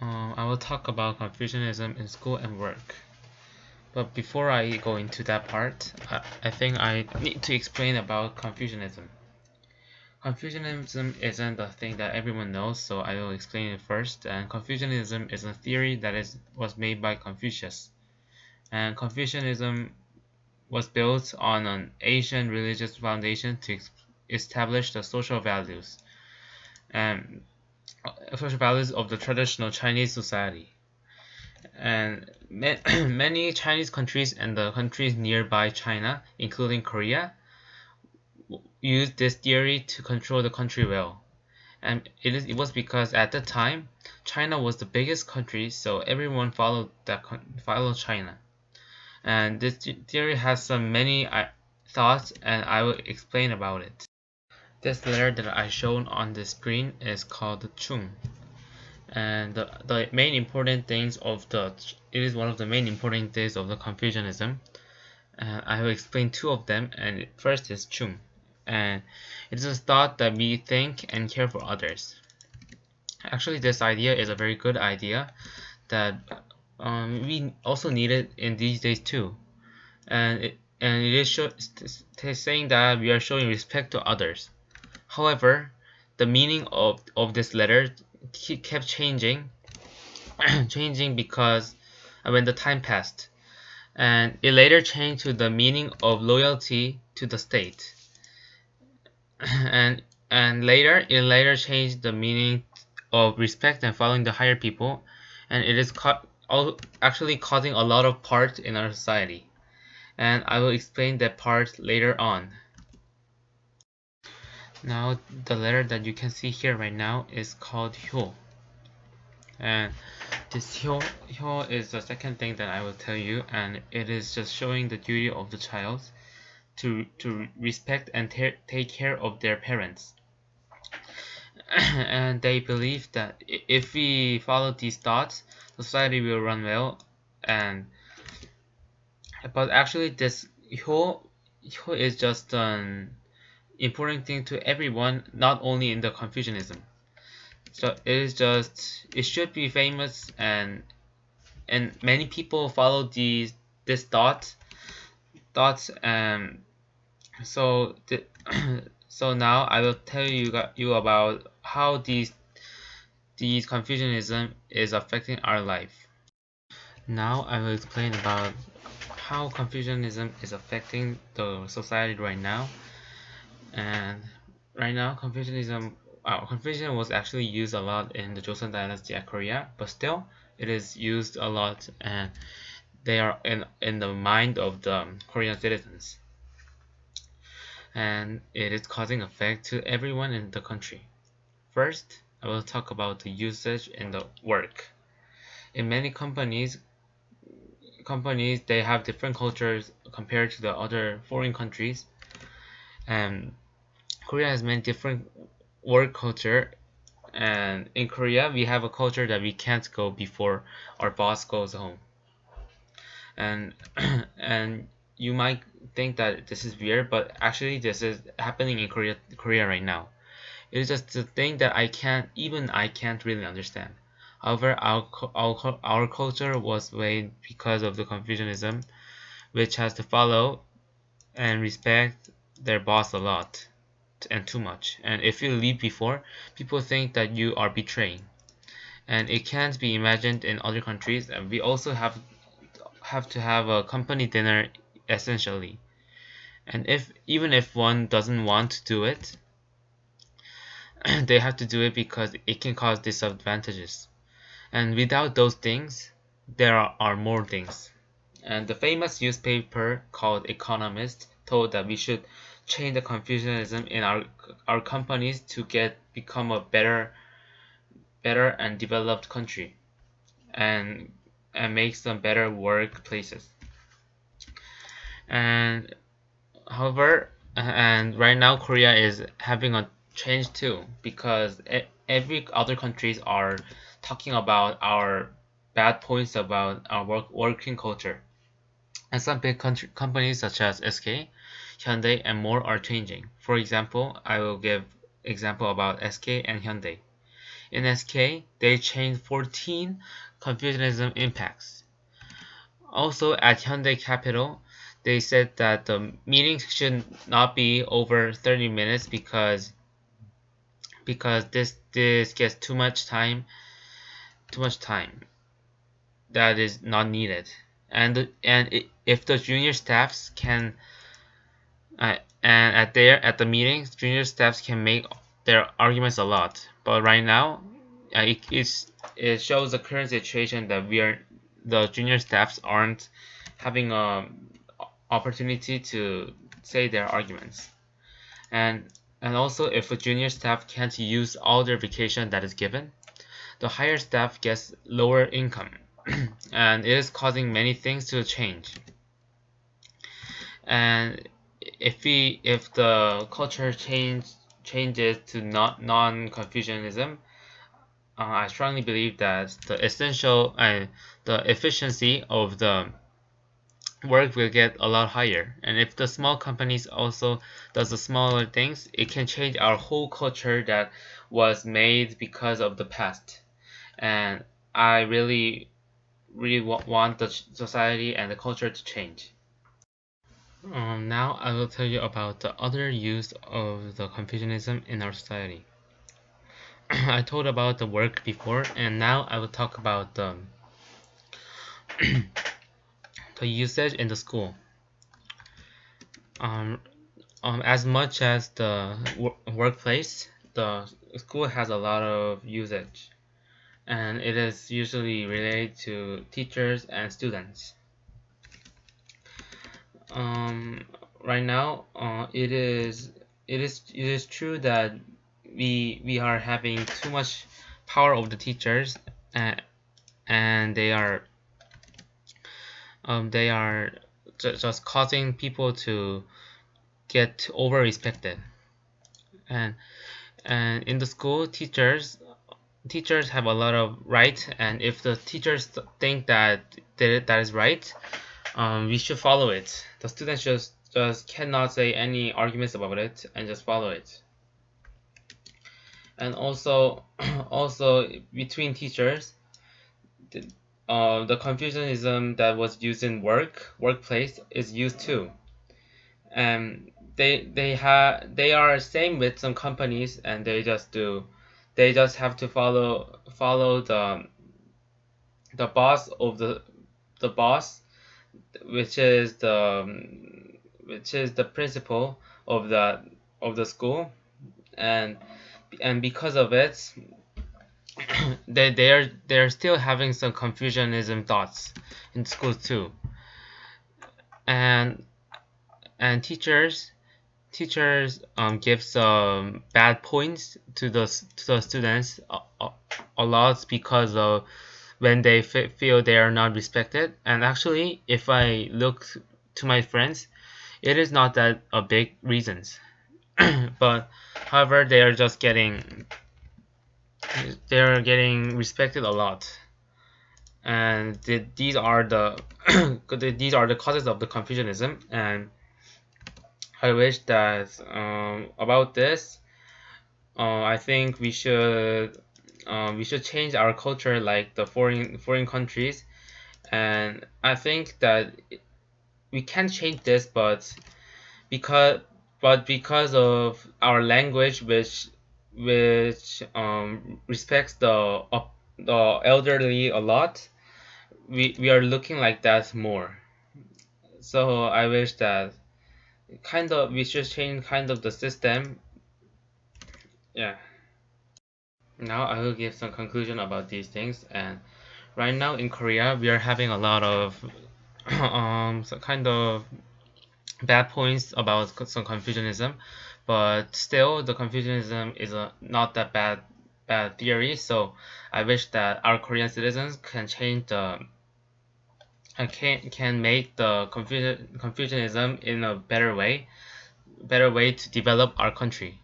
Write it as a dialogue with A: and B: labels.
A: I will talk about Confucianism in school and work. But before I go into that part, I think I need to explain about Confucianism. Confucianism isn't a thing that everyone knows, so I will explain it first. And Confucianism is a theory that was made by Confucius. And Confucianism was built on an Asian religious foundation to establish the social values and social values of the traditional Chinese society. And many Chinese countries and the countries nearby China, including Korea, used this theory to control the country well. And it was because at the time, China was the biggest country, so everyone followed China. And this theory has many thoughts, and I will explain about it. This letter that I shown on the screen is called the Chung. And the main important things of it is one of the main important things of the Confucianism. I will explain two of them, and first is Chung, and it is a thought that we think and care for others. Actually, this idea is a very good idea that we also need it in these days too, and it is saying that we are showing respect to others. However, the meaning of this letter kept changing because when the time passed, and it later changed to the meaning of loyalty to the state, and it later changed the meaning of respect and following the higher people, and it is actually causing a lot of part in our society, and I will explain that part later on. Now, the letter that you can see here right now is called Hyo. And this Hyo is the second thing that I will tell you, and it is just showing the duty of the child to respect and take care of their parents. And they believe that if we follow these thoughts, society will run well. But actually, this Hyo is just an important thing to everyone, not only in the Confucianism. So it should be famous, and many people follow this thoughts. So so now I will tell you about how these Confucianism is affecting our life. Now I will explain about how Confucianism is affecting the society right now. And right now, Confucianism was actually used a lot in the Joseon Dynasty at Korea, but still, it is used a lot, and they are in the mind of the Korean citizens, and it is causing effect to everyone in the country. First, I will talk about the usage in the work. In many companies they have different cultures compared to the other foreign countries, and Korea has many different work culture, and in Korea we have a culture that we can't go before our boss goes home. And and you might think that this is weird, but actually this is happening in Korea right now. It is just a thing that I can't really understand. However, our culture was made because of the Confucianism, which has to follow and respect their boss a lot and too much. And if you leave before, people think that you are betraying. And it can't be imagined in other countries. And we also have to have a company dinner essentially. And even if one doesn't want to do it, they have to do it because it can cause disadvantages. And without those things, there are more things. And the famous newspaper called Economist told that we should change the Confucianism in our companies to become a better and developed country, and make some better workplaces. And however, and right now Korea is having a change too, because every other countries are talking about our bad points about our working culture. And some big companies such as SK, Hyundai, and more are changing. For example, I will give example about SK and Hyundai. In SK, they changed 14 Confucianism impacts. Also, at Hyundai Capital, they said that the meetings should not be over 30 minutes because this gets too much time that is not needed. If the junior staffs can and at the meetings, junior staffs can make their arguments a lot. But right now, it shows the current situation that the junior staffs aren't having a opportunity to say their arguments. And also, if a junior staff can't use all their vacation that is given, the higher staff gets lower income, and it is causing many things to change. And if the culture changes to not non-Confucianism, I strongly believe that the efficiency of the work will get a lot higher. And if the small companies also does the smaller things, it can change our whole culture that was made because of the past. And I really want the society and the culture to change. Now I will tell you about the other use of the Confucianism in our society. I told about the work before, and now I will talk about the usage in the school. As much as the workplace, the school has a lot of usage, and it is usually related to teachers and students. Right now, it is true that we are having too much power over the teachers, and they are just causing people to get over respected. And in the school, teachers have a lot of right, and if the teachers think that is right, we should follow it. The students just cannot say any arguments about it and just follow it. And also also between teachers, the Confucianism that was used in workplace is used too. And they are same with some companies, and they just have to follow the boss of the boss, which is the principal of the school. and because of it, they're still having some Confucianism thoughts in school too. and and teachers give some bad points to the students a lot because of when they feel they are not respected. And actually, if I look to my friends, it is not that a big reasons. But however, they are getting respected a lot. And these are the these are the causes of the Confucianism. And I wish that about this, I think we should change our culture like the foreign countries. And I think that we can change this, because because of our language, which respects the elderly a lot, we are looking like that more. So I wish that we should change the system. Yeah. Now I will give some conclusion about these things. And right now in Korea, we are having a lot of some bad points about some Confucianism, but still the Confucianism is not that bad theory. So I wish that our Korean citizens can change can make the Confucianism in a better way to develop our country.